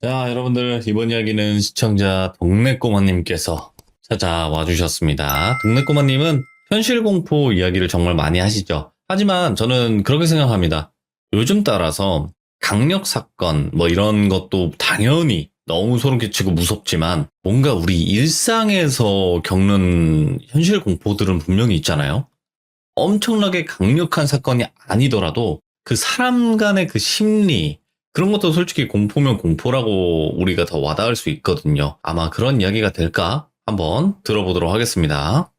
자, 여러분들, 이번 이야기는 시청자 동네꼬마님께서 찾아와 주셨습니다. 동네꼬마님은 현실 공포 이야기를 정말 많이 하시죠. 하지만 저는 그렇게 생각합니다. 요즘 따라서 강력 사건, 이런 것도 당연히 너무 소름 끼치고 무섭지만 뭔가 우리 일상에서 겪는 현실 공포들은 분명히 있잖아요. 엄청나게 강력한 사건이 아니더라도 그 사람 간의 그 심리, 그런 것도 솔직히 공포면 공포라고 우리가 더 와닿을 수 있거든요. 아마 그런 이야기가 될까? 한번 들어보도록 하겠습니다.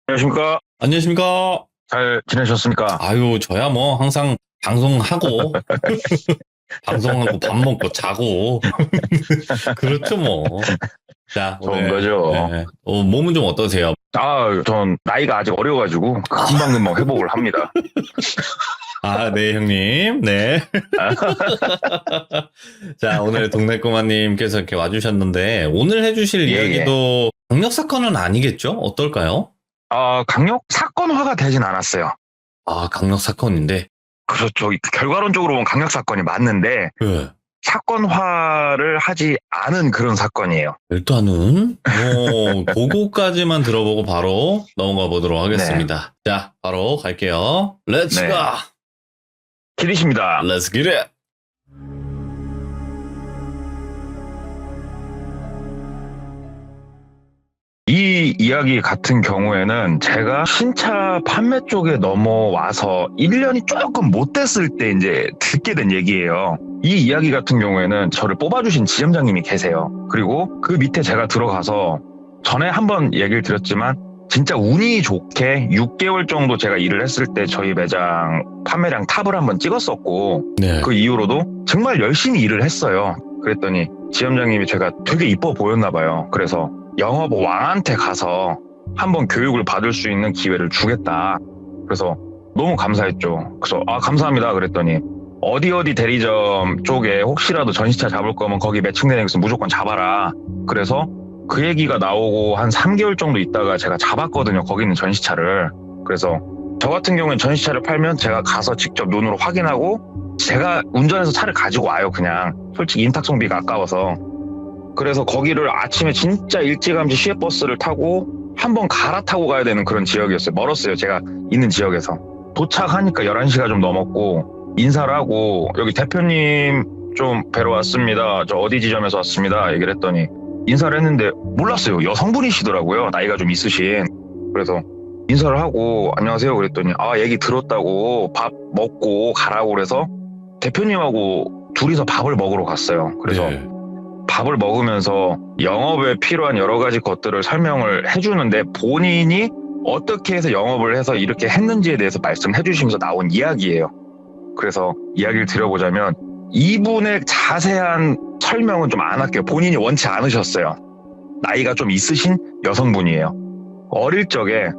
안녕하십니까? 안녕하십니까? 잘 지내셨습니까? 아유, 저야 항상 방송하고, 방송하고 밥 먹고 자고. 그렇죠, 뭐. 자, 좋은 오늘. 거죠. 네. 몸은 좀 어떠세요? 전 나이가 아직 어려가지고 금방금방 회복을 합니다. 아, 네, 형님. 네. 자, 오늘 동네꼬마님께서 이렇게 와주셨는데, 오늘 해주실 예, 이야기도 강력 사건은 아니겠죠? 어떨까요? 강력 사건화가 되진 않았어요. 아, 강력 사건인데. 그렇죠. 결과론적으로 보면 강력 사건이 맞는데 네. 사건화를 하지 않은 그런 사건이에요. 일단은, 그거까지만 들어보고 바로 넘어가 보도록 하겠습니다. 자, 바로 갈게요. 렛츠 네. 가! 기리십니다. Let's get it! 이 이야기 같은 경우에는 제가 신차 판매 쪽에 넘어와서 1년이 조금 못 됐을 때 이제 듣게 된 얘기예요. 이 이야기 같은 경우에는 저를 뽑아주신 지점장님이 계세요. 그리고 그 밑에 제가 들어가서 전에 한번 얘기를 드렸지만 진짜 운이 좋게 6개월 정도 제가 일을 했을 때 저희 매장 판매량 탑을 한번 찍었었고 네. 그 이후로도 정말 열심히 일을 했어요. 그랬더니 지점장님이 제가 되게 이뻐 보였나 봐요. 그래서 영업 왕한테 가서 한번 교육을 받을 수 있는 기회를 주겠다. 그래서 너무 감사했죠. 그래서 감사합니다 그랬더니 어디 대리점 쪽에 혹시라도 전시차 잡을 거면 거기 매칭되는 곳은 무조건 잡아라. 그래서 그 얘기가 나오고 한 3개월 정도 있다가 제가 잡았거든요. 거기 있는 전시차를. 그래서 저 같은 경우엔 전시차를 팔면 제가 가서 직접 눈으로 확인하고 제가 운전해서 차를 가지고 와요. 그냥 솔직히 인탁송비가 아까워서. 그래서 거기를 아침에 진짜 일찌감치 시외버스를 타고 한번 갈아타고 가야 되는 그런 지역이었어요. 멀었어요. 제가 있는 지역에서. 도착하니까 11시가 좀 넘었고 인사를 하고 여기 대표님 좀 뵈러 왔습니다. 저 어디 지점에서 왔습니다. 얘기를 했더니 인사를 했는데 몰랐어요. 여성분이시더라고요. 나이가 좀 있으신. 그래서 인사를 하고 안녕하세요 그랬더니 얘기 들었다고 밥 먹고 가라고 그래서 대표님하고 둘이서 밥을 먹으러 갔어요. 그래서 네. 밥을 먹으면서 영업에 필요한 여러 가지 것들을 설명을 해주는데 본인이 어떻게 해서 영업을 해서 이렇게 했는지에 대해서 말씀해 주시면서 나온 이야기예요. 그래서 이야기를 드려보자면 이분의 자세한 설명은 좀 안 할게요. 본인이 원치 않으셨어요. 나이가 좀 있으신 여성분이에요. 어릴 적에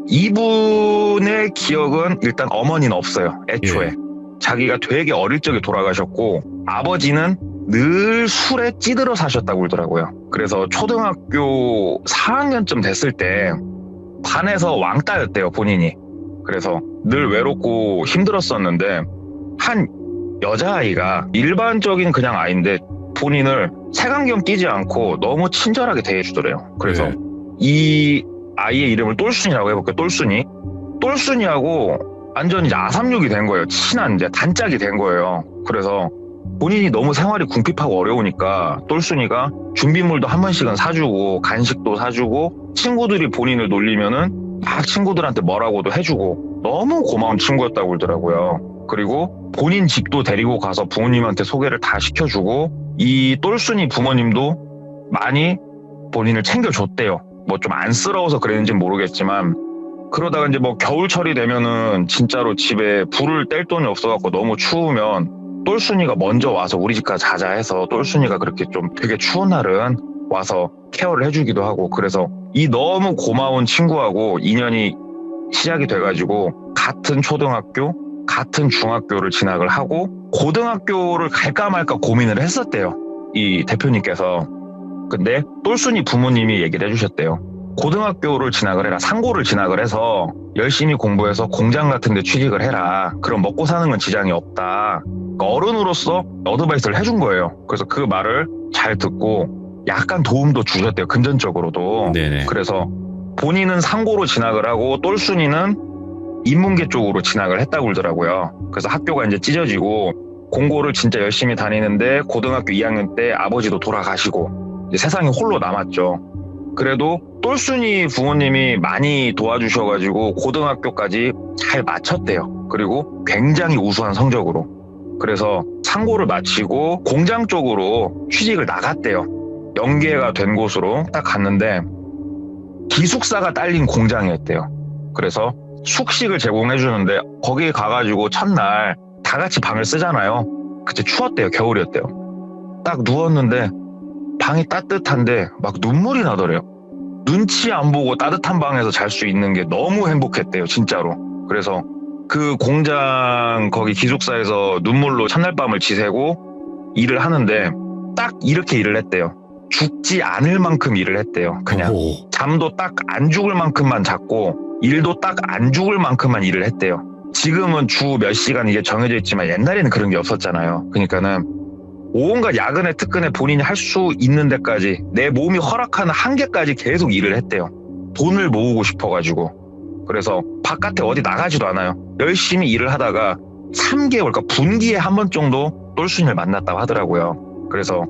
이분의 기억은 일단 어머니는 없어요. 애초에. 예. 자기가 되게 어릴 적에 돌아가셨고 아버지는 늘 술에 찌들어 사셨다고 그러더라고요. 그래서 초등학교 4학년쯤 됐을 때 반에서 왕따였대요, 본인이. 그래서 늘 외롭고 힘들었었는데 한 여자아이가 일반적인 그냥 아이인데 본인을 색안경 끼지 않고 너무 친절하게 대해주더래요. 그래서 네. 이 아이의 이름을 똘순이라고 해볼게요. 똘순이. 똘순이하고 완전 이제 아삼육이 된 거예요. 친한 이제 단짝이 된 거예요. 그래서 본인이 너무 생활이 궁핍하고 어려우니까 똘순이가 준비물도 한 번씩은 사주고 간식도 사주고 친구들이 본인을 놀리면은 막 친구들한테 뭐라고도 해주고 너무 고마운 친구였다고 그러더라고요. 그리고 본인 집도 데리고 가서 부모님한테 소개를 다 시켜주고 이 똘순이 부모님도 많이 본인을 챙겨줬대요. 뭐 좀 안쓰러워서 그랬는지는 모르겠지만 그러다가 이제 뭐 겨울철이 되면은 진짜로 집에 불을 뗄 돈이 없어갖고 너무 추우면 똘순이가 먼저 와서 우리 집까지 자자 해서 똘순이가 그렇게 좀 되게 추운 날은 와서 케어를 해주기도 하고 그래서 이 너무 고마운 친구하고 인연이 시작이 돼가지고 같은 초등학교, 같은 중학교를 진학을 하고 고등학교를 갈까 말까 고민을 했었대요. 이 대표님께서. 근데 똘순이 부모님이 얘기를 해주셨대요. 고등학교를 진학을 해라. 상고를 진학을 해서 열심히 공부해서 공장 같은 데 취직을 해라. 그럼 먹고 사는 건 지장이 없다. 그러니까 어른으로서 어드바이스를 해준 거예요. 그래서 그 말을 잘 듣고 약간 도움도 주셨대요. 금전적으로도. 네네. 그래서 본인은 상고로 진학을 하고 똘순이는 인문계 쪽으로 진학을 했다고 그러더라고요. 그래서 학교가 이제 찢어지고 공고를 진짜 열심히 다니는데 고등학교 2학년 때 아버지도 돌아가시고 이제 세상에 홀로 남았죠. 그래도 똘순이 부모님이 많이 도와주셔가지고 고등학교까지 잘 마쳤대요. 그리고 굉장히 우수한 성적으로. 그래서 상고를 마치고 공장 쪽으로 취직을 나갔대요. 연계가 된 곳으로 딱 갔는데 기숙사가 딸린 공장이었대요. 그래서 숙식을 제공해 주는데 거기에 가가지고 첫날 다 같이 방을 쓰잖아요. 그때 추웠대요. 겨울이었대요. 딱 누웠는데 방이 따뜻한데 막 눈물이 나더래요. 눈치 안 보고 따뜻한 방에서 잘 수 있는 게 너무 행복했대요. 진짜로. 그래서 그 공장 거기 기숙사에서 눈물로 첫날 밤을 지새고 일을 하는데 딱 이렇게 일을 했대요. 죽지 않을 만큼 일을 했대요. 그냥 오. 잠도 딱 안 죽을 만큼만 잤고 일도 딱 안 죽을 만큼만 일을 했대요. 지금은 주 몇 시간 이게 정해져 있지만 옛날에는 그런 게 없었잖아요. 그러니까는 온갖 야근에 특근에 본인이 할 수 있는 데까지 내 몸이 허락하는 한계까지 계속 일을 했대요. 돈을 모으고 싶어가지고. 그래서 바깥에 어디 나가지도 않아요. 열심히 일을 하다가 3개월, 그러니까 분기에 한 번 정도 똘순이를 만났다고 하더라고요. 그래서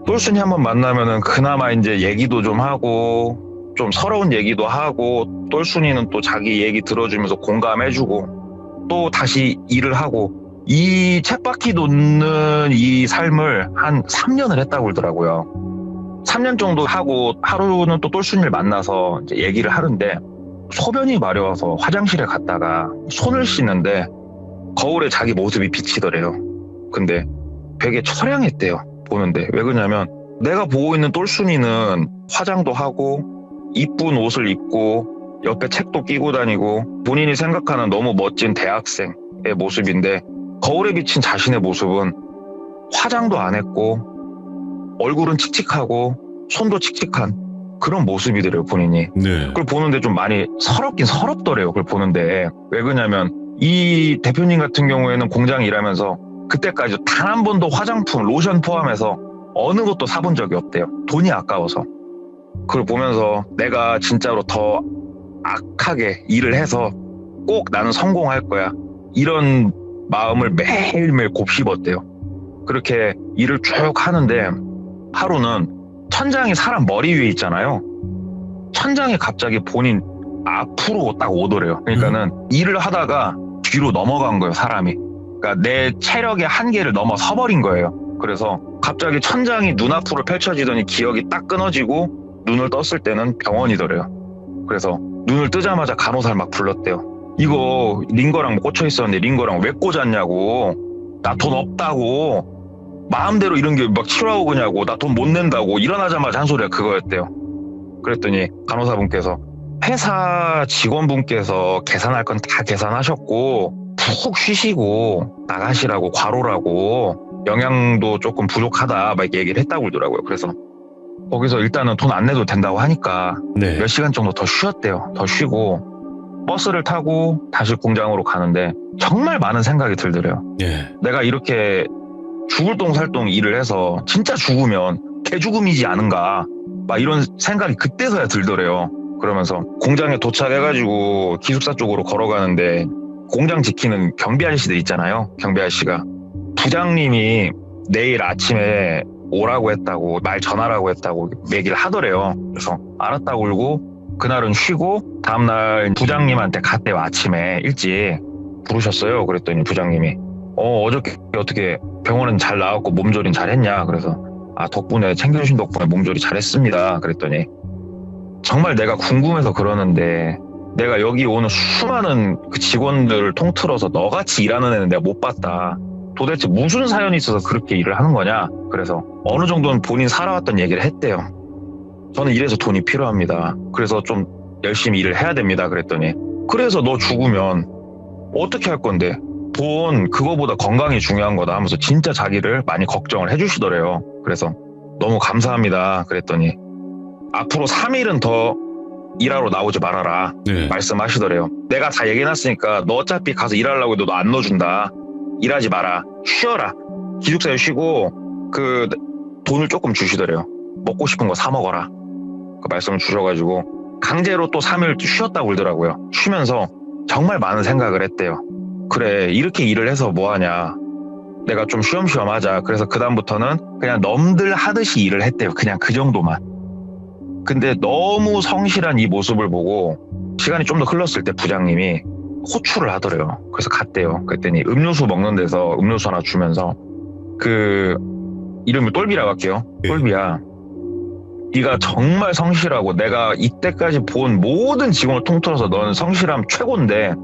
똘순이 한 번 만나면은 그나마 이제 얘기도 좀 하고 좀 서러운 얘기도 하고 똘순이는 또 자기 얘기 들어주면서 공감해주고 또 다시 일을 하고 이 쳇바퀴 도는 이 삶을 한 3년을 했다고 그러더라고요. 3년 정도 하고 하루는 또 똘순이를 만나서 이제 얘기를 하는데 소변이 마려워서 화장실에 갔다가 손을 씻는데 거울에 자기 모습이 비치더래요. 근데 되게 처량했대요. 보는데 왜 그러냐면 내가 보고 있는 똘순이는 화장도 하고 이쁜 옷을 입고 옆에 책도 끼고 다니고 본인이 생각하는 너무 멋진 대학생의 모습인데 거울에 비친 자신의 모습은 화장도 안 했고 얼굴은 칙칙하고 손도 칙칙한 그런 모습이더래요. 본인이. 네. 그걸 보는데 좀 많이 서럽긴 서럽더래요. 그걸 보는데 왜 그러냐면 이 대표님 같은 경우에는 공장에 일하면서 그때까지 단 한 번도 화장품, 로션 포함해서 어느 것도 사본 적이 없대요. 돈이 아까워서. 그걸 보면서 내가 진짜로 더 악하게 일을 해서 꼭 나는 성공할 거야. 이런 마음을 매일매일 곱씹었대요. 그렇게 일을 쭉 하는데 하루는 천장이 사람 머리 위에 있잖아요. 천장이 갑자기 본인 앞으로 딱 오더래요. 그러니까는 일을 하다가 뒤로 넘어간 거예요, 사람이. 그러니까 내 체력의 한계를 넘어서 버린 거예요. 그래서 갑자기 천장이 눈앞으로 펼쳐지더니 기억이 딱 끊어지고 눈을 떴을 때는 병원이더래요. 그래서 눈을 뜨자마자 간호사를 막 불렀대요. 이거 링거랑 꽂혀 있었는데 링거랑 왜 꽂았냐고. 나 돈 없다고. 마음대로 이런 게 막 치료하고 그냐고. 나 돈 못 낸다고. 일어나자마자 한 소리가 그거였대요. 그랬더니 간호사분께서 회사 직원분께서 계산할 건 다 계산하셨고 푹 쉬시고 나가시라고 과로라고 영양도 조금 부족하다 막 얘기를 했다고 그러더라고요. 그래서 거기서 일단은 돈 안 내도 된다고 하니까 네. 몇 시간 정도 더 쉬었대요. 더 쉬고 버스를 타고 다시 공장으로 가는데 정말 많은 생각이 들더래요. 예. 내가 이렇게 죽을 똥살똥 일을 해서 진짜 죽으면 개죽음이지 않은가 막 이런 생각이 그때서야 들더래요. 그러면서 공장에 도착해가지고 기숙사 쪽으로 걸어가는데 공장 지키는 경비 아저씨들 있잖아요. 경비 아저씨가 부장님이 내일 아침에 오라고 했다고 말 전하라고 했다고 얘기를 하더래요. 그래서 알았다고 울고 그날은 쉬고 다음날 부장님한테 갔대요. 아침에 일찍 부르셨어요. 그랬더니 부장님이 어저께 어떻게 병원은 잘 나왔고 몸조리는 잘했냐. 그래서 덕분에 챙겨주신 덕분에 몸조리 잘했습니다. 그랬더니 정말 내가 궁금해서 그러는데 내가 여기 오는 수많은 그 직원들을 통틀어서 너같이 일하는 애는 내가 못 봤다. 도대체 무슨 사연이 있어서 그렇게 일을 하는 거냐. 그래서 어느 정도는 본인 살아왔던 얘기를 했대요. 저는 이래서 돈이 필요합니다. 그래서 좀 열심히 일을 해야 됩니다. 그랬더니 그래서 너 죽으면 어떻게 할 건데 돈 그거보다 건강이 중요한 거다 하면서 진짜 자기를 많이 걱정을 해주시더래요. 그래서 너무 감사합니다. 그랬더니 앞으로 3일은 더 일하러 나오지 말아라. 네. 말씀하시더래요. 내가 다 얘기해놨으니까 너 어차피 가서 일하려고 해도 너 안 넣어준다. 일하지 마라. 쉬어라. 기숙사에 쉬고 그 돈을 조금 주시더래요. 먹고 싶은 거 사 먹어라. 그 말씀을 주셔가지고 강제로 또 3일 쉬었다고 그러더라고요. 쉬면서 정말 많은 생각을 했대요. 그래, 이렇게 일을 해서 뭐하냐. 내가 좀 쉬엄쉬엄 하자. 그래서 그다음부터는 그냥 넘들 하듯이 일을 했대요. 그냥 그 정도만. 근데 너무 성실한 이 모습을 보고 시간이 좀 더 흘렀을 때 부장님이 호출을 하더래요. 그래서 갔대요. 그랬더니 음료수 먹는 데서 음료수 하나 주면서 그 이름을 똘비라고 할게요. 똘비야, 네가 정말 성실하고 내가 이때까지 본 모든 직원을 통틀어서 너는 성실함 최고인데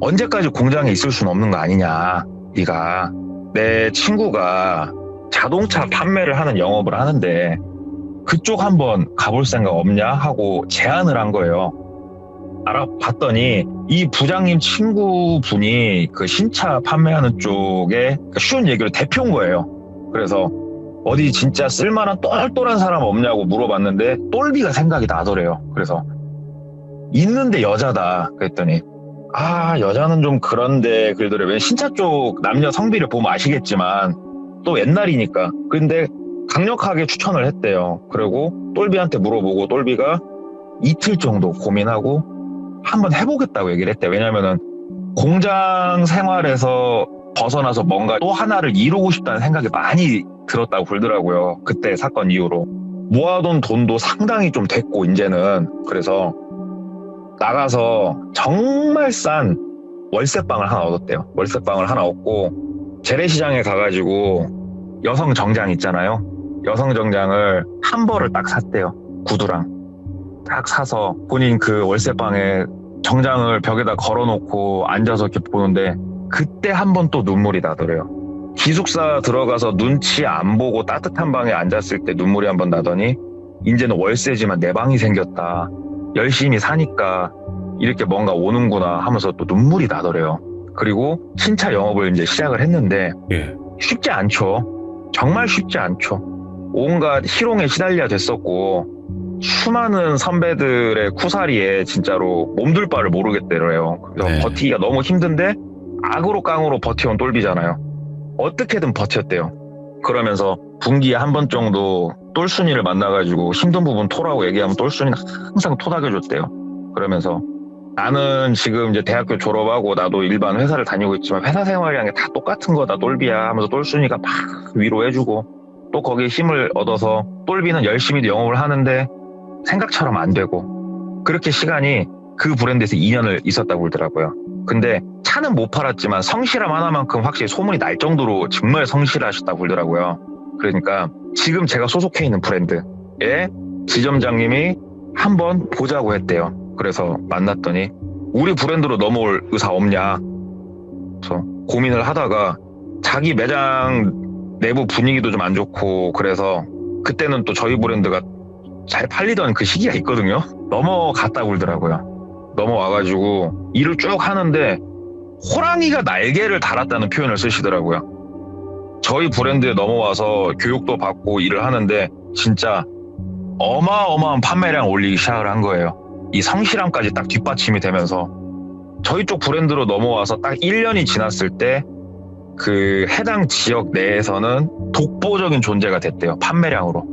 언제까지 공장에 있을 수는 없는 거 아니냐. 네가 내 친구가 자동차 판매를 하는 영업을 하는데 그쪽 한번 가볼 생각 없냐 하고 제안을 한 거예요. 알아봤더니 이 부장님 친구분이 그 신차 판매하는 쪽에 쉬운 얘기로 대표인 거예요. 그래서 어디 진짜 쓸만한 똘똘한 사람 없냐고 물어봤는데 똘비가 생각이 나더래요. 그래서 있는데 여자다 그랬더니 여자는 좀 그런데 그러더래요. 왜 신차 쪽 남녀 성비를 보면 아시겠지만 또 옛날이니까. 근데 강력하게 추천을 했대요. 그리고 똘비한테 물어보고 똘비가 이틀 정도 고민하고 한번 해보겠다고 얘기를 했대요. 왜냐면은 공장 생활에서 벗어나서 뭔가 또 하나를 이루고 싶다는 생각이 많이 들었다고 그러더라고요. 그때 사건 이후로. 모아둔 돈도 상당히 좀 됐고 이제는. 그래서 나가서 정말 싼 월세방을 하나 얻었대요. 월세방을 하나 얻고 재래시장에 가가지고 여성 정장 있잖아요. 여성 정장을 한 벌을 딱 샀대요. 구두랑 딱 사서 본인 그 월세방에 정장을 벽에다 걸어놓고 앉아서 이렇게 보는데 그때 한 번 또 눈물이 나더래요. 기숙사 들어가서 눈치 안 보고 따뜻한 방에 앉았을 때 눈물이 한 번 나더니 이제는 월세지만 내 방이 생겼다. 열심히 사니까 이렇게 뭔가 오는구나 하면서 또 눈물이 나더래요. 그리고 신차 영업을 이제 시작을 했는데 쉽지 않죠. 정말 쉽지 않죠. 온갖 희롱에 시달려야 됐었고 수많은 선배들의 쿠사리에 진짜로 몸둘 바를 모르겠더래요. 그래서 버티기가 너무 힘든데 악으로 깡으로 버텨온 똘비잖아요. 어떻게든 버텼대요. 그러면서 분기에 한 번 정도 똘순이를 만나가지고 힘든 부분 토라고 얘기하면 똘순이는 항상 토닥여줬대요. 그러면서 나는 지금 이제 대학교 졸업하고 나도 일반 회사를 다니고 있지만 회사 생활이란 게 다 똑같은 거다 똘비야 하면서 똘순이가 막 위로해주고 또 거기에 힘을 얻어서 똘비는 열심히 영업을 하는데 생각처럼 안 되고 그렇게 시간이 그 브랜드에서 2년을 있었다고 그러더라고요. 근데 차는 못 팔았지만 성실함 하나만큼 확실히 소문이 날 정도로 정말 성실하셨다고 그러더라고요. 그러니까 지금 제가 소속해 있는 브랜드에 지점장님이 한번 보자고 했대요. 그래서 만났더니 우리 브랜드로 넘어올 의사 없냐. 그래서 고민을 하다가 자기 매장 내부 분위기도 좀 안 좋고 그래서 그때는 또 저희 브랜드가 잘 팔리던 그 시기가 있거든요. 넘어갔다고 그러더라고요. 넘어와가지고 일을 쭉 하는데 호랑이가 날개를 달았다는 표현을 쓰시더라고요. 저희 브랜드에 넘어와서 교육도 받고 일을 하는데 진짜 어마어마한 판매량 올리기 시작을 한 거예요. 이 성실함까지 딱 뒷받침이 되면서 저희 쪽 브랜드로 넘어와서 딱 1년이 지났을 때 그 해당 지역 내에서는 독보적인 존재가 됐대요. 판매량으로.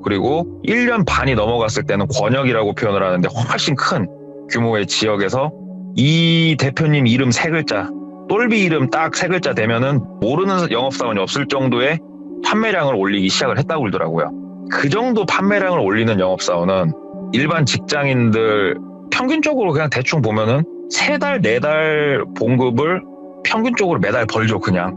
그리고 1년 반이 넘어갔을 때는 권역이라고 표현을 하는데 훨씬 큰 규모의 지역에서 이 대표님 이름 3글자, 똘비 이름 딱 3글자 되면은 모르는 영업사원이 없을 정도의 판매량을 올리기 시작을 했다고 그러더라고요. 그 정도 판매량을 올리는 영업사원은 일반 직장인들 평균적으로 그냥 대충 보면은 3달, 4달 봉급을 평균적으로 매달 벌죠, 그냥.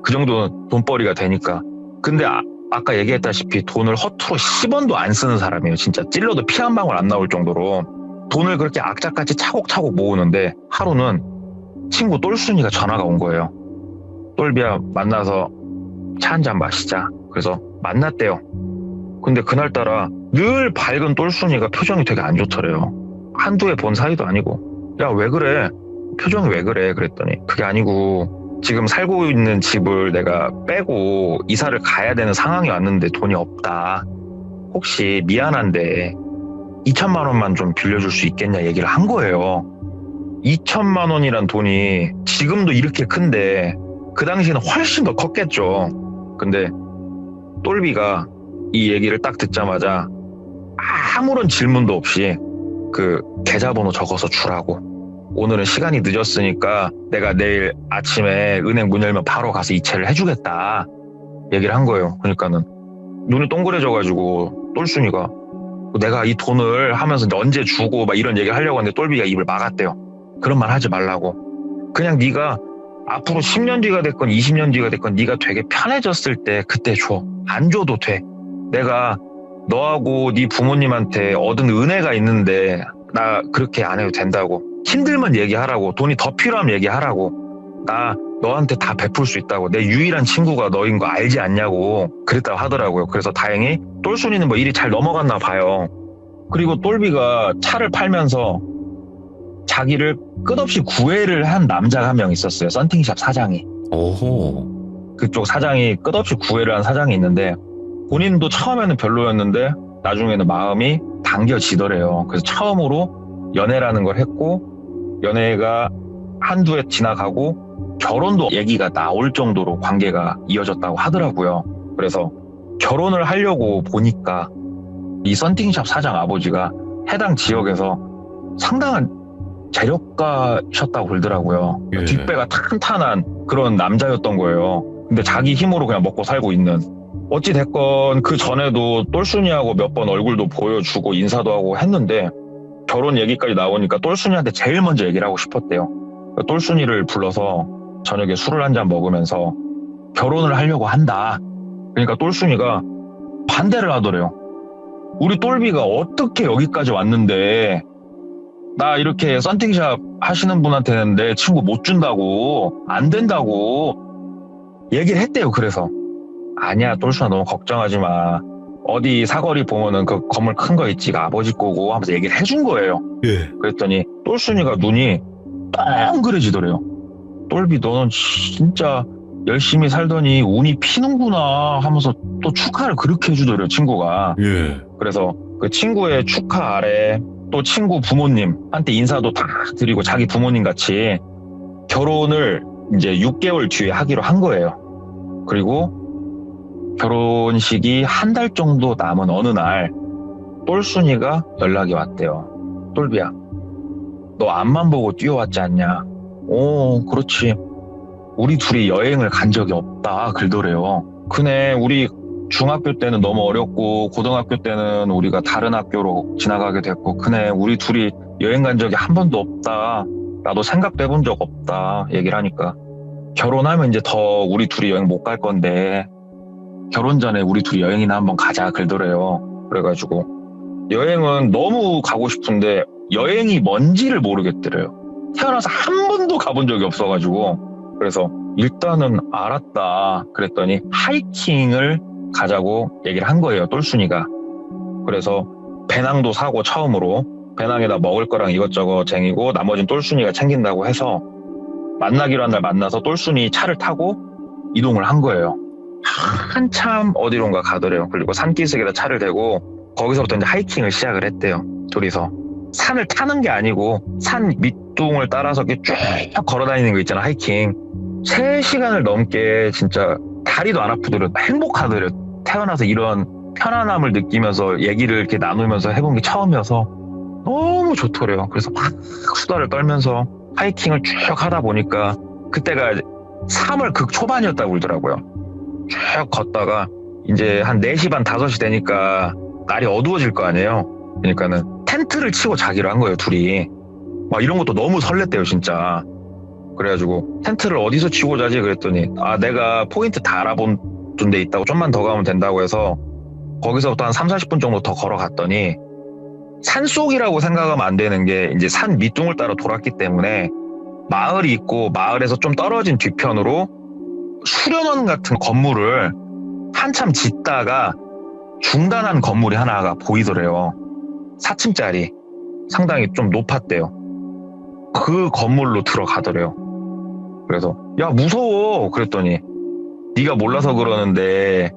그 정도는 돈벌이가 되니까. 근데 아까 얘기했다시피 돈을 허투루 10원도 안 쓰는 사람이에요. 진짜 찔러도 피 한 방울 안 나올 정도로 돈을 그렇게 악착같이 차곡차곡 모으는데 하루는 친구 똘순이가 전화가 온 거예요. 똘비야 만나서 차 한잔 마시자. 그래서 만났대요. 근데 그날따라 늘 밝은 똘순이가 표정이 되게 안 좋더래요. 한두 해 본 사이도 아니고. 야, 왜 그래? 표정이 왜 그래? 그랬더니 그게 아니고 지금 살고 있는 집을 내가 빼고 이사를 가야 되는 상황이 왔는데 돈이 없다. 혹시 미안한데 2천만 원만 좀 빌려줄 수 있겠냐 얘기를 한 거예요. 2천만 원이란 돈이 지금도 이렇게 큰데 그 당시에는 훨씬 더 컸겠죠. 근데 똘비가 이 얘기를 딱 듣자마자 아무런 질문도 없이 그 계좌번호 적어서 주라고. 오늘은 시간이 늦었으니까 내가 내일 아침에 은행 문 열면 바로 가서 이체를 해주겠다. 얘기를 한 거예요. 그러니까는 눈이 동그래져가지고 똘순이가 내가 이 돈을 하면서 언제 주고 막 이런 얘기를 하려고 하는데 똘비가 입을 막았대요. 그런 말 하지 말라고. 그냥 네가 앞으로 10년 뒤가 됐건 20년 뒤가 됐건 네가 되게 편해졌을 때 그때 줘. 안 줘도 돼. 내가 너하고 네 부모님한테 얻은 은혜가 있는데 나 그렇게 안 해도 된다고. 힘들면 얘기하라고. 돈이 더 필요하면 얘기하라고. 나 너한테 다 베풀 수 있다고. 내 유일한 친구가 너인 거 알지 않냐고 그랬다고 하더라고요. 그래서 다행히 똘순이는 뭐 일이 잘 넘어갔나 봐요. 그리고 똘비가 차를 팔면서 자기를 끝없이 구애를 한 남자가 한 명 있었어요. 썬팅샵 사장이. 오호. 그쪽 사장이 끝없이 구애를 한 사장이 있는데 본인도 처음에는 별로였는데 나중에는 마음이 당겨지더래요. 그래서 처음으로 연애라는 걸 했고 연애가 한두 해 지나가고 결혼도 얘기가 나올 정도로 관계가 이어졌다고 하더라고요. 그래서 결혼을 하려고 보니까 이 썬팅샵 사장 아버지가 해당 지역에서 상당한 재력가셨다고 그러더라고요. 예. 뒷배가 탄탄한 그런 남자였던 거예요. 근데 자기 힘으로 그냥 먹고 살고 있는. 어찌됐건 그 전에도 똘순이하고 몇 번 얼굴도 보여주고 인사도 하고 했는데 결혼 얘기까지 나오니까 똘순이한테 제일 먼저 얘기를 하고 싶었대요. 똘순이를 불러서 저녁에 술을 한 잔 먹으면서 결혼을 하려고 한다. 그러니까 똘순이가 반대를 하더래요. 우리 똘비가 어떻게 여기까지 왔는데 나 이렇게 썬팅샵 하시는 분한테는 내 친구 못 준다고 안 된다고 얘기를 했대요. 그래서 아니야 똘순아 너무 걱정하지 마. 어디 사거리 보면은 그 건물 큰 거 있지 아버지 거고 하면서 얘기를 해준 거예요. 예. 그랬더니 똘순이가 눈이 동그래지더래요. 똘비 너는 진짜 열심히 살더니 운이 피는구나 하면서 또 축하를 그렇게 해주더래요 친구가. 예. 그래서 그 친구의 축하 아래 또 친구 부모님한테 인사도 다 드리고 자기 부모님 같이 결혼을 이제 6개월 뒤에 하기로 한 거예요. 그리고 결혼식이 한 달 정도 남은 어느 날 똘순이가 연락이 왔대요. 똘비야 너 앞만 보고 뛰어왔지 않냐. 오 그렇지. 우리 둘이 여행을 간 적이 없다 그러더래요. 그네 우리 중학교 때는 너무 어렸고 고등학교 때는 우리가 다른 학교로 지나가게 됐고 그네 우리 둘이 여행 간 적이 한 번도 없다. 나도 생각도 해본 적 없다 얘기를 하니까 결혼하면 이제 더 우리 둘이 여행 못 갈 건데 결혼 전에 우리 둘이 여행이나 한번 가자 그러더래요. 그래가지고 여행은 너무 가고 싶은데 여행이 뭔지를 모르겠더래요. 태어나서 한 번도 가본 적이 없어가지고 그래서 일단은 알았다 그랬더니 하이킹을 가자고 얘기를 한 거예요. 똘순이가. 그래서 배낭도 사고 처음으로 배낭에다 먹을 거랑 이것저것 쟁이고 나머지는 똘순이가 챙긴다고 해서 만나기로 한 날 만나서 똘순이 차를 타고 이동을 한 거예요. 한참 어디론가 가더래요. 그리고 산기슭에다 차를 대고 거기서부터 이제 하이킹을 시작을 했대요. 둘이서. 산을 타는 게 아니고 산 밑둥을 따라서 이렇게 쭉 걸어다니는 거 있잖아 하이킹. 3시간을 넘게 진짜 다리도 안 아프더래요. 행복하더래요. 태어나서 이런 편안함을 느끼면서 얘기를 이렇게 나누면서 해본 게 처음이어서 너무 좋더래요. 그래서 막 수다를 떨면서 하이킹을 쭉 하다 보니까 그때가 3월 극초반이었다고 그러더라고요. 쭉 걷다가 이제 한 4시 반 5시 되니까 날이 어두워질 거 아니에요. 그러니까는 텐트를 치고 자기로 한 거예요, 둘이. 막 이런 것도 너무 설렜대요, 진짜. 그래가지고 텐트를 어디서 치고 자지 그랬더니 내가 포인트 다 알아본 데 있다고 좀만 더 가면 된다고 해서 거기서부터 한 30-40분 정도 더 걸어갔더니 산속이라고 생각하면 안 되는 게 이제 산 밑둥을 따라 돌았기 때문에 마을이 있고 마을에서 좀 떨어진 뒤편으로 수련원 같은 건물을 한참 짓다가 중단한 건물이 하나가 보이더래요. 4층짜리 상당히 좀 높았대요. 그 건물로 들어가더래요. 그래서 야 무서워 그랬더니 네가 몰라서 그러는데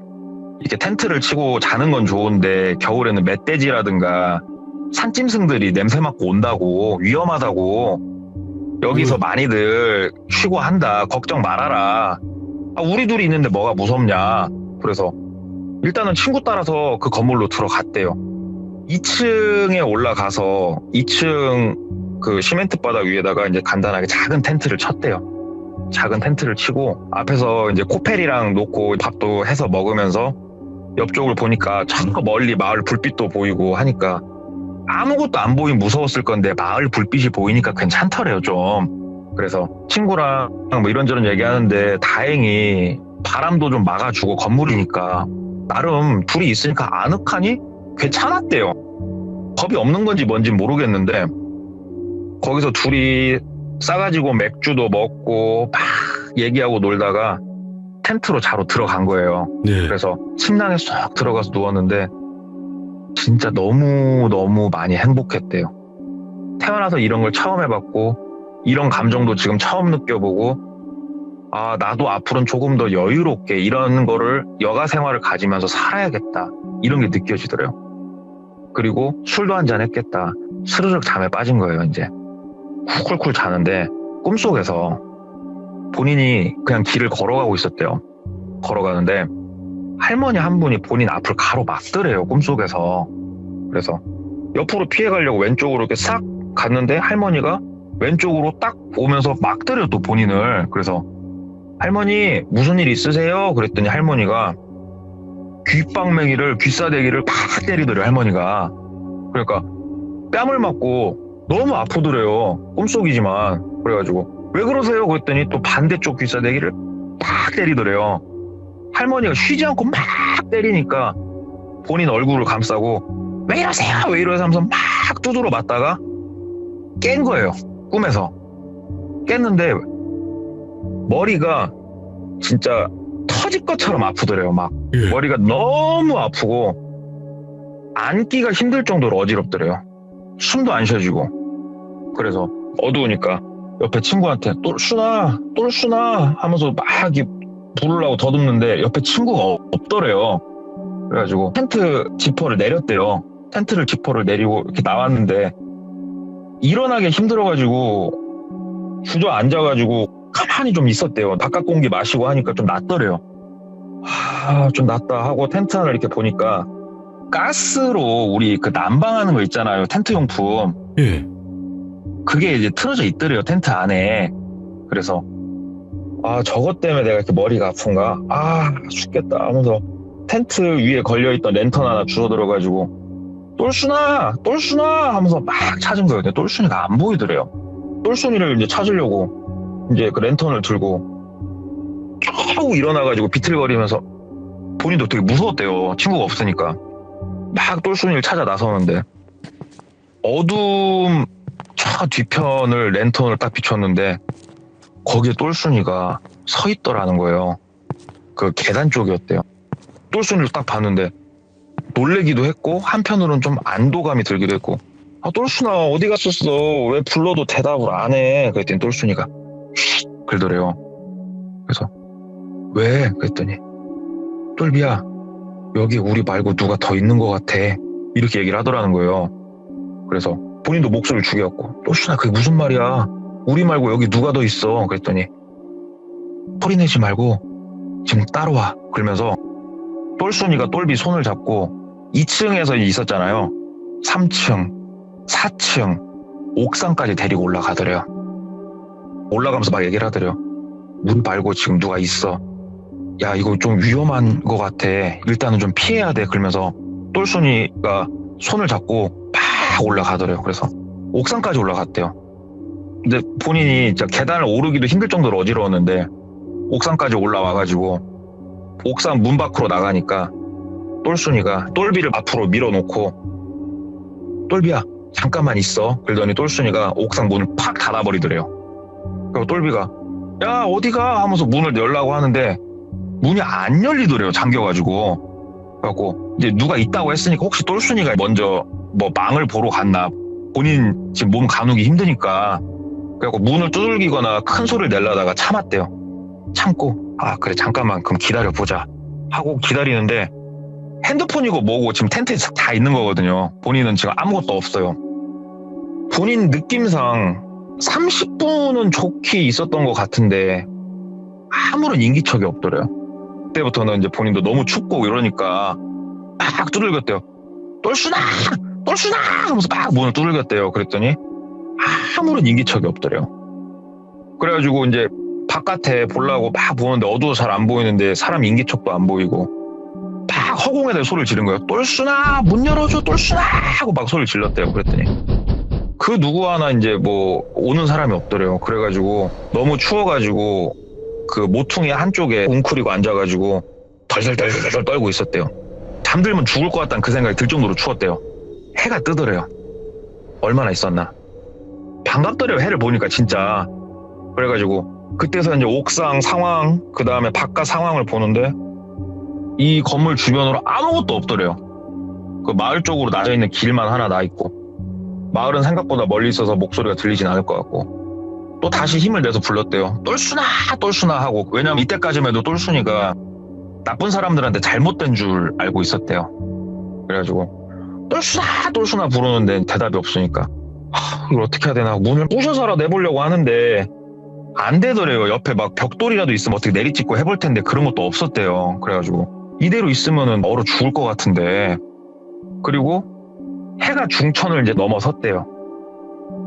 이렇게 텐트를 치고 자는 건 좋은데 겨울에는 멧돼지라든가 산짐승들이 냄새 맡고 온다고 위험하다고 여기서 많이들 쉬고 한다 걱정 말아라 우리 둘이 있는데 뭐가 무섭냐. 그래서 일단은 친구 따라서 그 건물로 들어갔대요. 2층에 올라가서 2층 그 시멘트 바닥 위에다가 이제 간단하게 작은 텐트를 쳤대요. 작은 텐트를 치고 앞에서 이제 코펠이랑 놓고 밥도 해서 먹으면서 옆쪽을 보니까 저 멀리 마을 불빛도 보이고 하니까 아무것도 안 보이면 무서웠을 건데 마을 불빛이 보이니까 괜찮더래요 좀. 그래서 친구랑 뭐 이런저런 얘기하는데 다행히 바람도 좀 막아주고 건물이니까 나름 둘이 있으니까 아늑하니 괜찮았대요. 겁이 없는 건지 뭔지 모르겠는데 거기서 둘이 싸가지고 맥주도 먹고 막 얘기하고 놀다가 텐트로 자러 들어간 거예요. 네. 그래서 침낭에 쏙 들어가서 누웠는데 진짜 너무 많이 행복했대요. 태어나서 이런 걸 처음 해봤고 이런 감정도 지금 처음 느껴보고 나도 앞으로는 조금 더 여유롭게 이런 거를 여가 생활을 가지면서 살아야겠다 이런 게 느껴지더래요. 그리고 술도 한잔 했겠다. 스르륵 잠에 빠진 거예요. 이제 쿨쿨 자는데 꿈속에서 본인이 그냥 길을 걸어가고 있었대요. 걸어가는데 할머니 한 분이 본인 앞을 가로막더래요. 꿈속에서. 그래서 옆으로 피해가려고 왼쪽으로 이렇게 싹 갔는데 할머니가 왼쪽으로 딱 오면서 막더래요. 또 본인을. 그래서 할머니 무슨 일 있으세요? 그랬더니 할머니가 귓방맹이를 귀싸대기를 팍 때리더래요. 할머니가. 그러니까 뺨을 맞고 너무 아프더래요. 꿈속이지만. 그래가지고 왜 그러세요? 그랬더니 또 반대쪽 귀싸대기를 팍 때리더래요. 할머니가 쉬지 않고 막 때리니까 본인 얼굴을 감싸고 왜 이러세요? 왜 이러세요? 하면서 막 두드러 맞다가 깬 거예요. 꿈에서. 깼는데 머리가 진짜 터질 것처럼 아프더래요. 막 예. 머리가 너무 아프고 앉기가 힘들 정도로 어지럽더래요. 숨도 안 쉬어지고. 그래서 어두우니까 옆에 친구한테 똘순아 하면서 막 부르려고 더듬는데 옆에 친구가 없더래요. 그래가지고 텐트 지퍼를 내렸대요. 텐트를 지퍼를 내리고 이렇게 나왔는데 일어나기 힘들어가지고 주저앉아가지고 가만히 좀 있었대요. 바깥 공기 마시고 하니까 좀 낫더래요. 좀 낫다 하고 텐트 하나 이렇게 보니까 가스로 우리 그 난방하는 거 있잖아요. 텐트 용품. 예. 그게 이제 틀어져 있더래요. 텐트 안에. 그래서 저것 때문에 내가 이렇게 머리가 아픈가? 죽겠다 하면서 텐트 위에 걸려있던 랜턴 하나 주워들어가지고 똘순아 하면서 막 찾은 거예요. 근데 똘순이가 안 보이더래요. 똘순이를 이제 찾으려고 이제 그 랜턴을 들고 쭉 일어나가지고 비틀거리면서 본인도 되게 무서웠대요. 친구가 없으니까. 막 똘순이를 찾아 나서는데 어둠 저 뒤편을 랜턴을 딱 비췄는데 거기에 똘순이가 서 있더라는 거예요. 그 계단 쪽이었대요. 똘순이를 딱 봤는데 놀래기도 했고 한편으로는 좀 안도감이 들기도 했고 똘순아 어디 갔었어? 왜 불러도 대답을 안 해? 그랬더니 똘순이가 그러더래요. 그래서 왜? 그랬더니 똘비야 여기 우리 말고 누가 더 있는 것 같아 이렇게 얘기를 하더라는 거예요. 그래서 본인도 목소리를 죽였고 똘순아 그게 무슨 말이야? 우리 말고 여기 누가 더 있어? 그랬더니 소리 내지 말고 지금 따라와. 그러면서 똘순이가 똘비 손을 잡고 2층에서 있었잖아요. 3층, 4층, 옥상까지 데리고 올라가더래요. 올라가면서 막 얘기를 하더래요. 우리 말고 지금 누가 있어. 야 이거 좀 위험한 것 같아. 일단은 좀 피해야 돼. 그러면서 똘순이가 손을 잡고 막 올라가더래요. 그래서 옥상까지 올라갔대요. 근데 본인이 진짜 계단을 오르기도 힘들 정도로 어지러웠는데 옥상까지 올라와가지고 옥상 문 밖으로 나가니까 똘순이가 똘비를 앞으로 밀어놓고 똘비야 잠깐만 있어. 그러더니 똘순이가 옥상 문을 팍 닫아버리더래요. 그리고 똘비가 야 어디가 하면서 문을 열라고 하는데 문이 안 열리더래요. 잠겨가지고. 그래갖고 이제 누가 있다고 했으니까 혹시 똘순이가 먼저 뭐 망을 보러 갔나. 본인 지금 몸 가누기 힘드니까. 그래갖고 문을 두들기거나 큰 소리를 내려다가 참았대요. 참고 그래 잠깐만 그럼 기다려보자 하고 기다리는데 핸드폰이고 뭐고 지금 텐트에 다 있는 거거든요. 본인은 지금 아무것도 없어요. 본인 느낌상 30분은 좋게 있었던 것 같은데 아무런 인기척이 없더래요. 그때부터는 이제 본인도 너무 춥고 이러니까 막 두들겼대요. 똘순아! 똘순아! 하면서 막 문을 두들겼대요. 그랬더니 아무런 인기척이 없더래요. 그래가지고 이제 바깥에 보려고 막 보는데 어두워서 잘 안 보이는데 사람 인기척도 안 보이고 막 허공에다 소리를 지른 거예요. 똘순아! 문 열어줘! 똘순아! 하고 막 소리를 질렀대요. 그랬더니 그 누구 하나 이제 뭐 오는 사람이 없더래요. 그래가지고 너무 추워가지고 그 모퉁이 한쪽에 웅크리고 앉아가지고 덜덜덜덜 떨고 있었대요. 잠들면 죽을 것 같다는 그 생각이 들 정도로 추웠대요. 해가 뜨더래요. 얼마나 있었나. 반갑더래요. 해를 보니까 진짜. 그래가지고 그때서 이제 옥상 상황 그 다음에 바깥 상황을 보는데 이 건물 주변으로 아무것도 없더래요. 그 마을 쪽으로 나져 있는 길만 하나 나 있고 마을은 생각보다 멀리 있어서 목소리가 들리진 않을 것 같고 또 다시 힘을 내서 불렀대요. 똘순아 똘순아 하고. 왜냐면 이때까지만 해도 똘순이가 나쁜 사람들한테 잘못된 줄 알고 있었대요. 그래가지고 똘순아 똘순아 부르는데 대답이 없으니까 이걸 어떻게 해야 되나 문을 부셔서라 내보려고 하는데 안 되더래요. 옆에 막 벽돌이라도 있으면 어떻게 내리찍고 해볼 텐데 그런 것도 없었대요. 그래가지고 이대로 있으면은 얼어 죽을 것 같은데. 그리고 해가 중천을 이제 넘어섰대요.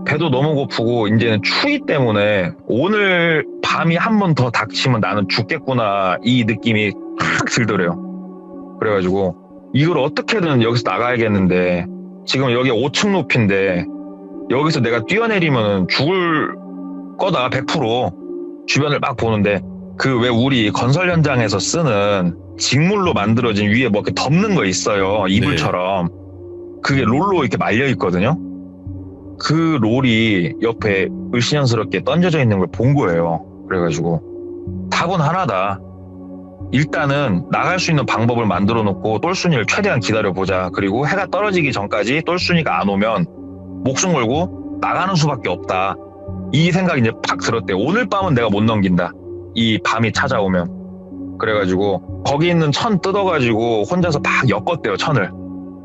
배도 너무 고프고 이제는 추위 때문에 오늘 밤이 한 번 더 닥치면 나는 죽겠구나 이 느낌이 확 들더래요. 그래가지고 이걸 어떻게든 여기서 나가야겠는데 지금 여기 5층 높이인데 여기서 내가 뛰어내리면 죽을 거다 100%. 주변을 막 보는데 그 왜 우리 건설 현장에서 쓰는 직물로 만들어진 위에 뭐 이렇게 덮는 거 있어요. 이불처럼. 그게 롤로 이렇게 말려 있거든요. 그 롤이 옆에 을씨년스럽게 던져져 있는 걸 본 거예요. 그래가지고 답은 하나다. 일단은 나갈 수 있는 방법을 만들어 놓고 똘순이를 최대한 기다려보자. 그리고 해가 떨어지기 전까지 똘순이가 안 오면 목숨 걸고 나가는 수밖에 없다. 이 생각이 이제 팍 들었대요. 오늘 밤은 내가 못 넘긴다. 이 밤이 찾아오면. 그래가지고 거기 있는 천 뜯어가지고 혼자서 막 엮었대요. 천을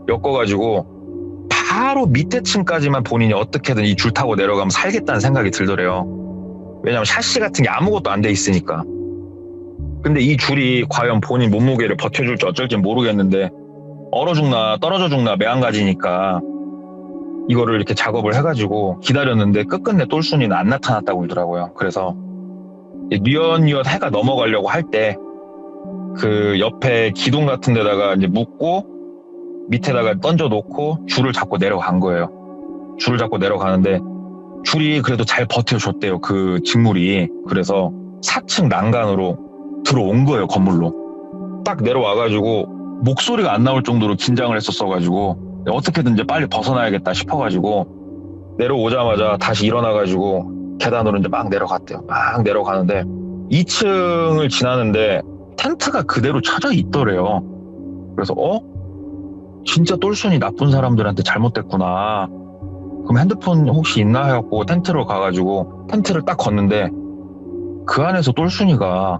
엮어가지고 바로 밑에 층까지만 본인이 어떻게든 이 줄 타고 내려가면 살겠다는 생각이 들더래요. 왜냐면 샤시 같은 게 아무것도 안 돼 있으니까. 근데 이 줄이 과연 본인 몸무게를 버텨줄지 어쩔지 모르겠는데 얼어 죽나 떨어져 죽나 매한가지니까 이거를 이렇게 작업을 해가지고 기다렸는데 끝끝내 똘순이는 안 나타났다고 그러더라고요. 그래서 뉘엿뉘엿 해가 넘어가려고 할 때 그 옆에 기둥 같은 데다가 이제 묶고 밑에다가 던져놓고 줄을 잡고 내려간 거예요. 줄을 잡고 내려가는데 줄이 그래도 잘 버텨줬대요. 그 직물이. 그래서 4층 난간으로 들어온 거예요. 건물로. 딱 내려와가지고 목소리가 안 나올 정도로 긴장을 했었어가지고 어떻게든 이제 빨리 벗어나야겠다 싶어가지고 내려오자마자 다시 일어나가지고 계단으로 이제 막 내려갔대요. 막 내려가는데 2층을 지나는데 텐트가 그대로 쳐져 있더래요. 그래서 진짜 똘순이 나쁜 사람들한테 잘못됐구나. 그럼 핸드폰 혹시 있나 해갖고 텐트로 가가지고 텐트를 딱 걷는데 그 안에서 똘순이가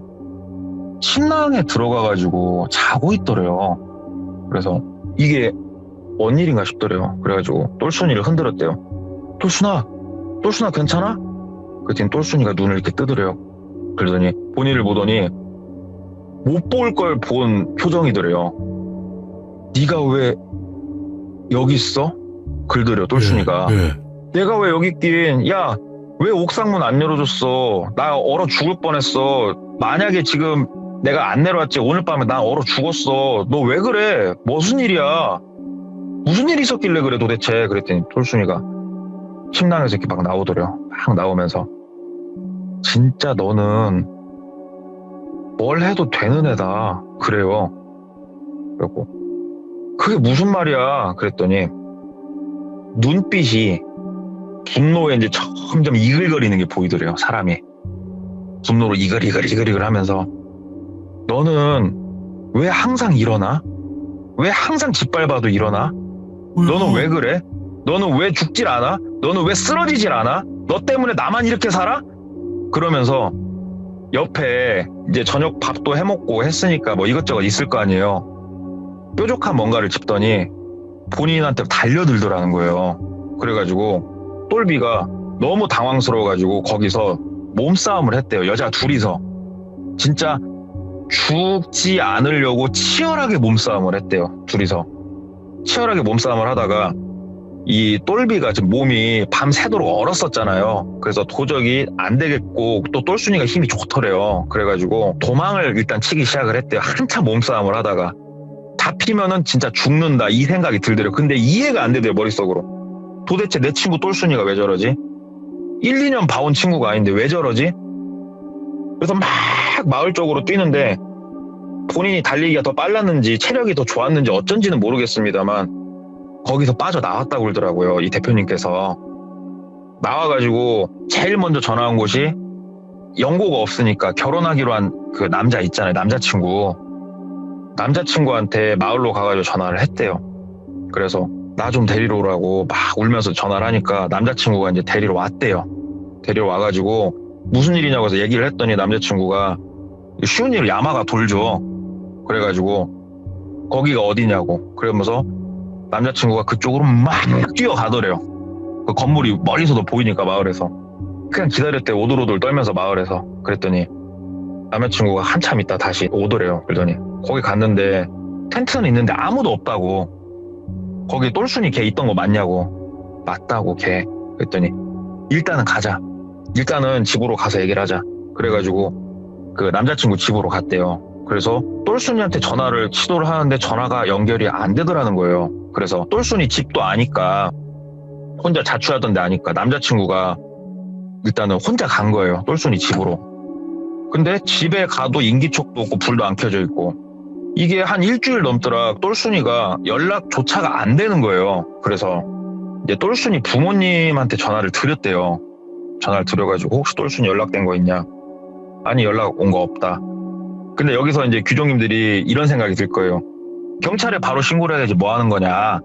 침낭에 들어가가지고 자고 있더래요. 그래서 이게 뭔 일인가 싶더래요. 그래가지고 똘순이를 흔들었대요. 똘순아 괜찮아? 그랬더니 똘순이가 눈을 이렇게 뜨더래요. 그러더니 본인을 보더니 못 볼 걸 본 표정이더래요. 네가 왜 여기 있어? 그러더래요. 똘순이가. 내가 왜 여기 있긴. 야, 왜 옥상문 안 열어줬어? 나 얼어 죽을 뻔했어. 만약에 지금 내가 안 내려왔지 오늘 밤에 나 얼어 죽었어. 너 왜 그래? 무슨 일이야? 무슨 일이 있었길래 그래 도대체? 그랬더니 똘순이가 침낭에서 이렇게 막 나오더래요. 막 나오면서 진짜 너는 뭘 해도 되는 애다. 그래요. 그래갖고 그게 무슨 말이야? 그랬더니 눈빛이 분노에 이제 점점 이글거리는 게 보이더래요. 사람이 분노로 이글이글 하면서 너는 왜 항상 일어나? 왜 항상 짓밟아도 일어나? 너는 왜 그래? 너는 왜 죽질 않아? 너는 왜 쓰러지질 않아? 너 때문에 나만 이렇게 살아? 그러면서 옆에 이제 저녁 밥도 해먹고 했으니까 뭐 이것저것 있을 거 아니에요. 뾰족한 뭔가를 짚더니 본인한테 달려들더라는 거예요. 그래가지고 똘비가 너무 당황스러워가지고 거기서 몸싸움을 했대요. 여자 둘이서. 진짜 죽지 않으려고 치열하게 몸싸움을 했대요. 둘이서 치열하게 몸싸움을 하다가 이 똘비가 지금 몸이 밤새도록 얼었었잖아요. 그래서 도저히 안 되겠고 또 똘순이가 힘이 좋더래요. 그래가지고 도망을 일단 치기 시작을 했대요. 한참 몸싸움을 하다가 잡히면은 진짜 죽는다 이 생각이 들더래요. 근데 이해가 안 되대요, 머릿속으로. 도대체 내 친구 똘순이가 왜 저러지? 1, 2년 봐온 친구가 아닌데 왜 저러지? 그래서 막 마을 쪽으로 뛰는데 본인이 달리기가 더 빨랐는지 체력이 더 좋았는지 어쩐지는 모르겠습니다만 거기서 빠져나왔다고 그러더라고요. 이 대표님께서. 나와가지고 제일 먼저 전화 온 곳이 연고가 없으니까 결혼하기로 한 그 남자 있잖아요. 남자친구한테 마을로 가가지고 전화를 했대요. 그래서 나 좀 데리러 오라고 막 울면서 전화를 하니까 남자친구가 이제 데리러 왔대요. 데리러 와가지고 무슨 일이냐고 해서 얘기를 했더니 남자친구가 쉬운 일을 야마가 돌죠. 그래가지고 거기가 어디냐고 그러면서 남자친구가 그쪽으로 막 뛰어가더래요. 그 건물이 멀리서도 보이니까 마을에서. 그냥 기다렸대요. 오돌오돌 떨면서 마을에서. 그랬더니 남자친구가 한참 있다 다시 오더래요. 그러더니 거기 갔는데 텐트는 있는데 아무도 없다고. 거기 똘순이 걔 있던 거 맞냐고. 맞다고 걔. 그랬더니 일단은 가자. 일단은 집으로 가서 얘기를 하자. 그래가지고 그 남자친구 집으로 갔대요. 그래서 똘순이한테 전화를 시도를 하는데 전화가 연결이 안 되더라는 거예요. 그래서 똘순이 집도 아니까 혼자 자취하던 데 아니까 남자친구가 일단은 혼자 간 거예요. 똘순이 집으로. 근데 집에 가도 인기척도 없고 불도 안 켜져 있고 이게 한 일주일 넘더라. 똘순이가 연락조차가 안 되는 거예요. 그래서 이제 똘순이 부모님한테 전화를 드렸대요. 전화를 드려가지고 혹시 똘순이 연락된 거 있냐? 아니 연락 온 거 없다. 근데 여기서 이제 규종님들이 이런 생각이 들 거예요. 경찰에 바로 신고를 해야지 뭐 하는 거냐.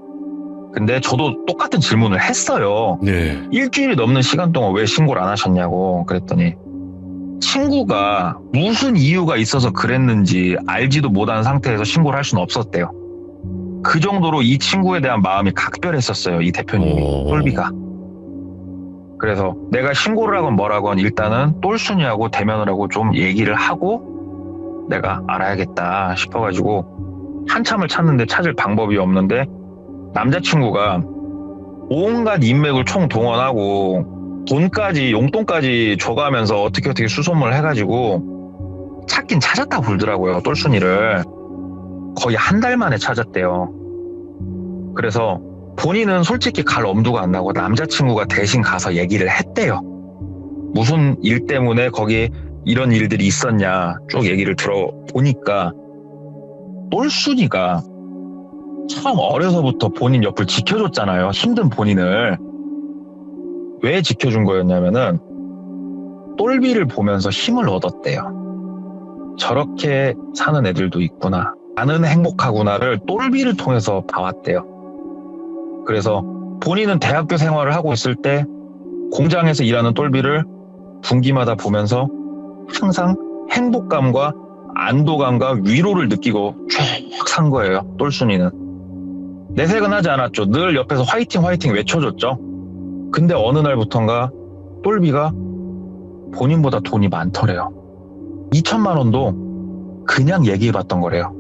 근데 저도 똑같은 질문을 했어요. 네. 일주일이 넘는 시간 동안 왜 신고를 안 하셨냐고. 그랬더니 친구가 무슨 이유가 있어서 그랬는지 알지도 못한 상태에서 신고를 할 수는 없었대요. 그 정도로 이 친구에 대한 마음이 각별했었어요. 이 대표님이. 똘비가. 그래서 내가 신고를 하건 뭐라건 일단은 똘순이하고 대면을 하고 좀 얘기를 하고 내가 알아야겠다 싶어가지고 한참을 찾는데 찾을 방법이 없는데 남자친구가 온갖 인맥을 총동원하고 돈까지 용돈까지 줘가면서 어떻게 수소문을 해가지고 찾긴 찾았다고 그러더라고요. 똘순이를 거의 한 달 만에 찾았대요. 그래서 본인은 솔직히 갈 엄두가 안 나고 남자친구가 대신 가서 얘기를 했대요. 무슨 일 때문에 거기 이런 일들이 있었냐 쭉 얘기를 들어보니까 똘순이가 참 어려서부터 본인 옆을 지켜줬잖아요. 힘든 본인을. 왜 지켜준 거였냐면은 똘비를 보면서 힘을 얻었대요. 저렇게 사는 애들도 있구나. 나는 행복하구나를 똘비를 통해서 봐왔대요. 그래서 본인은 대학교 생활을 하고 있을 때 공장에서 일하는 똘비를 분기마다 보면서 항상 행복감과 안도감과 위로를 느끼고 쭉 산 거예요. 똘순이는. 내색은 하지 않았죠. 늘 옆에서 화이팅 화이팅 외쳐줬죠. 근데 어느 날부턴가 똘비가 본인보다 돈이 많더래요. 2천만 원도 그냥 얘기해봤던 거래요.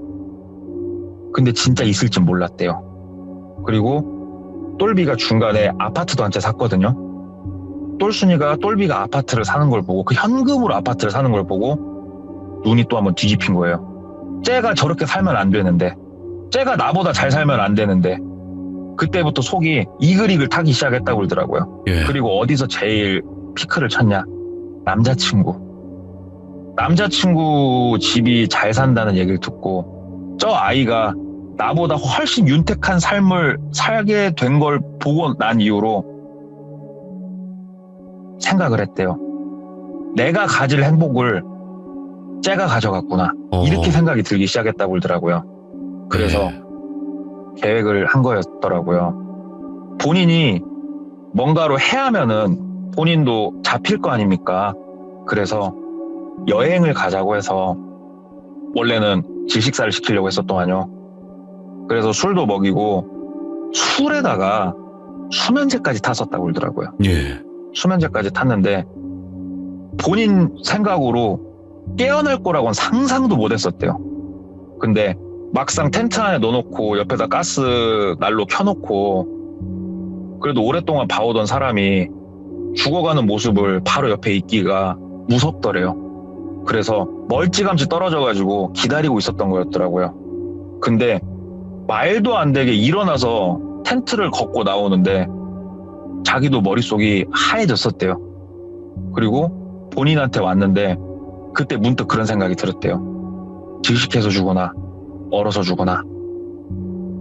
근데 진짜 있을지 몰랐대요. 그리고 똘비가 중간에 아파트도 한 채 샀거든요. 똘순이가 똘비가 아파트를 사는 걸 보고 그 현금으로 아파트를 사는 걸 보고 눈이 또 한번 뒤집힌 거예요. 쟤가 저렇게 살면 안 되는데 쟤가 나보다 잘 살면 안 되는데 그때부터 속이 이글이글 타기 시작했다고 그러더라고요. 예. 그리고 어디서 제일 피크를 쳤냐? 남자친구 집이 잘 산다는 얘기를 듣고 저 아이가 나보다 훨씬 윤택한 삶을 살게 된 걸 보고 난 이후로 생각을 했대요. 내가 가질 행복을 쟤가 가져갔구나. 이렇게 생각이 들기 시작했다고 그러더라고요. 그래서 계획을 한 거였더라고요. 본인이 뭔가로 해야면은 본인도 잡힐 거 아닙니까? 그래서 여행을 가자고 해서 원래는 질식사를 시키려고 했었더만요. 그래서 술도 먹이고 술에다가 수면제까지 탔었다고 그러더라고요. 예. 수면제까지 탔는데 본인 생각으로 깨어날 거라고는 상상도 못 했었대요. 근데 막상 텐트 안에 넣어놓고 옆에다 가스 난로 켜놓고 그래도 오랫동안 봐오던 사람이 죽어가는 모습을 바로 옆에 있기가 무섭더래요. 그래서 멀찌감치 떨어져가지고 기다리고 있었던 거였더라고요. 근데 말도 안 되게 일어나서 텐트를 걷고 나오는데 자기도 머릿속이 하얘졌었대요. 그리고 본인한테 왔는데 그때 문득 그런 생각이 들었대요. 질식해서 죽거나 얼어서 죽거나,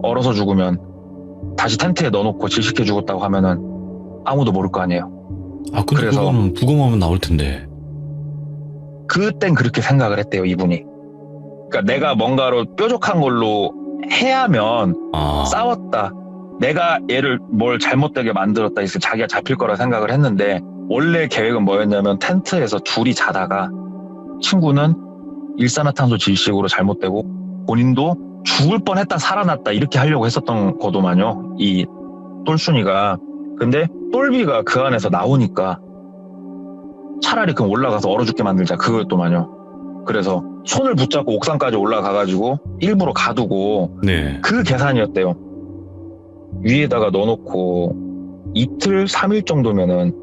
얼어서 죽으면 다시 텐트에 넣어놓고 질식해 죽었다고 하면은 아무도 모를 거 아니에요. 아, 근데 그래서 그거는 부검하면 나올 텐데. 그땐 그렇게 생각을 했대요, 이분이. 그러니까 내가 뭔가로 뾰족한 걸로 해야면 싸웠다, 내가 얘를 뭘 잘못되게 만들었다 했을 때 자기가 잡힐 거라 생각을 했는데, 원래 계획은 뭐였냐면 텐트에서 둘이 자다가 친구는 일산화탄소 질식으로 잘못되고 본인도 죽을 뻔했다 살아났다 이렇게 하려고 했었던 거더만요, 이 똘순이가. 근데 똘비가 그 안에서 나오니까 차라리 그럼 올라가서 얼어 죽게 만들자 그거였더만요. 그래서 손을 붙잡고 옥상까지 올라가가지고 일부러 가두고 네. 그 계산이었대요. 위에다가 넣어놓고 이틀 3일 정도면은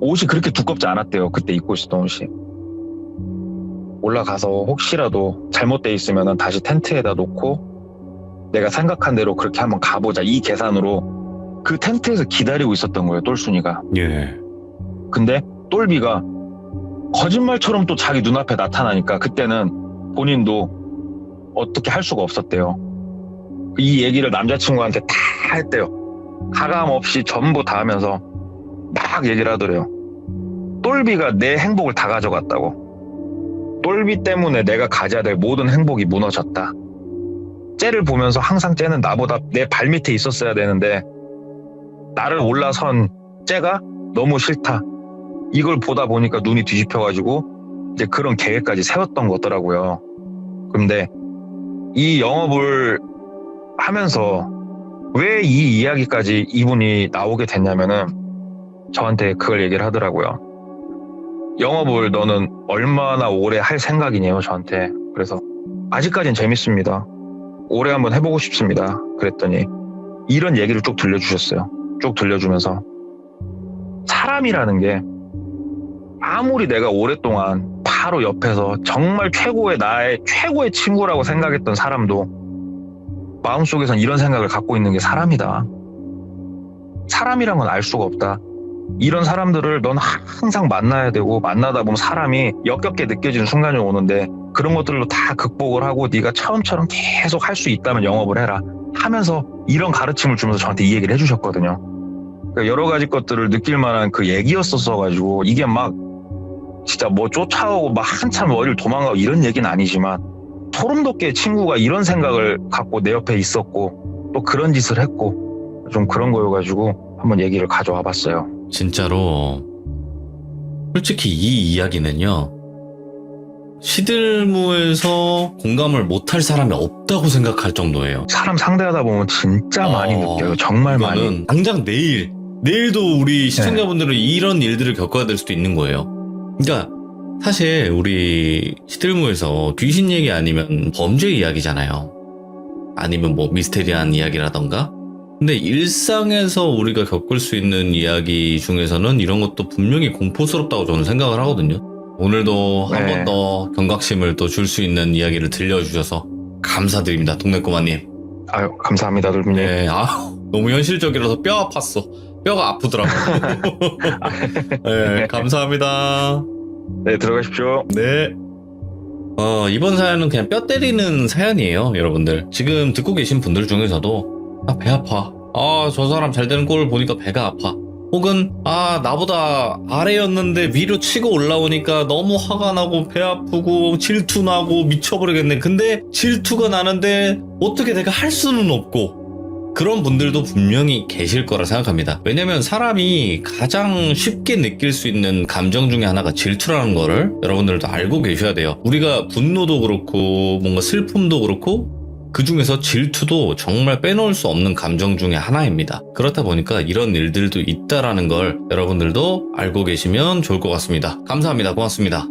옷이 그렇게 두껍지 않았대요. 그때 입고 있었던 옷이. 올라가서 혹시라도 잘못돼 있으면 다시 텐트에다 놓고 내가 생각한 대로 그렇게 한번 가보자, 이 계산으로 그 텐트에서 기다리고 있었던 거예요, 똘순이가. 예. 근데 똘비가 거짓말처럼 또 자기 눈앞에 나타나니까 그때는 본인도 어떻게 할 수가 없었대요. 이 얘기를 남자친구한테 다 했대요. 가감 없이 전부 다 하면서 막 얘기를 하더래요. 똘비가 내 행복을 다 가져갔다고. 똘비 때문에 내가 가져야 될 모든 행복이 무너졌다. 쟤를 보면서 항상 쟤는 나보다 내 발밑에 있었어야 되는데 나를 올라선 쟤가 너무 싫다. 이걸 보다 보니까 눈이 뒤집혀가지고 이제 그런 계획까지 세웠던 거더라고요. 근데 이 영업을 하면서 왜 이 이야기까지 이분이 나오게 됐냐면은 저한테 그걸 얘기를 하더라고요. 영업을 너는 얼마나 오래 할 생각이냐요, 저한테. 그래서 아직까진 재밌습니다. 오래 한번 해보고 싶습니다. 그랬더니 이런 얘기를 쭉 들려주셨어요. 쭉 들려주면서 사람이라는 게 아무리 내가 오랫동안 바로 옆에서 정말 최고의 나의 최고의 친구라고 생각했던 사람도 마음속에선 이런 생각을 갖고 있는 게 사람이다. 사람이란 건 알 수가 없다. 이런 사람들을 넌 항상 만나야 되고 만나다 보면 사람이 역겹게 느껴지는 순간이 오는데 그런 것들로 다 극복을 하고 네가 처음처럼 계속 할 수 있다면 영업을 해라 하면서 이런 가르침을 주면서 저한테 이 얘기를 해주셨거든요. 그러니까 여러 가지 것들을 느낄 만한 그 얘기였었어 가지고 이게 막 진짜 뭐 쫓아오고 막 한참 어디를 도망가고 이런 얘기는 아니지만 소름 돋게 친구가 이런 생각을 갖고 내 옆에 있었고 또 그런 짓을 했고 좀 그런 거여가지고 한번 얘기를 가져와 봤어요. 진짜로 솔직히 이 이야기는요, 시들무에서 공감을 못할 사람이 없다고 생각할 정도예요. 사람 상대하다 보면 진짜 많이 느껴요. 정말 많이. 이거는 당장 내일도 우리 시청자분들은 이런 일들을 겪어야 될 수도 있는 거예요. 그러니까 사실 우리 시들무에서 귀신 얘기 아니면 범죄 이야기잖아요. 아니면 뭐 미스테리한 이야기라던가. 근데 일상에서 우리가 겪을 수 있는 이야기 중에서는 이런 것도 분명히 공포스럽다고 저는 생각을 하거든요. 오늘도 한 번 더 경각심을 또 줄 수 있는 이야기를 들려주셔서 감사드립니다, 동네꼬마님. 아유, 감사합니다, 돌빈님. 네, 너무 현실적이라서 뼈 아팠어. 뼈가 아프더라고요. 네, 감사합니다. 네, 들어가십시오. 네. 이번 사연은 그냥 뼈 때리는 사연이에요, 여러분들. 지금 듣고 계신 분들 중에서도 배 아파. 저 사람 잘 되는 꼴을 보니까 배가 아파. 혹은 나보다 아래였는데 위로 치고 올라오니까 너무 화가 나고 배 아프고 질투 나고 미쳐버리겠네. 근데 질투가 나는데 어떻게 내가 할 수는 없고, 그런 분들도 분명히 계실 거라 생각합니다. 왜냐면 사람이 가장 쉽게 느낄 수 있는 감정 중에 하나가 질투라는 거를 여러분들도 알고 계셔야 돼요. 우리가 분노도 그렇고 뭔가 슬픔도 그렇고 그 중에서 질투도 정말 빼놓을 수 없는 감정 중에 하나입니다. 그렇다 보니까 이런 일들도 있다라는 걸 여러분들도 알고 계시면 좋을 것 같습니다. 감사합니다. 고맙습니다.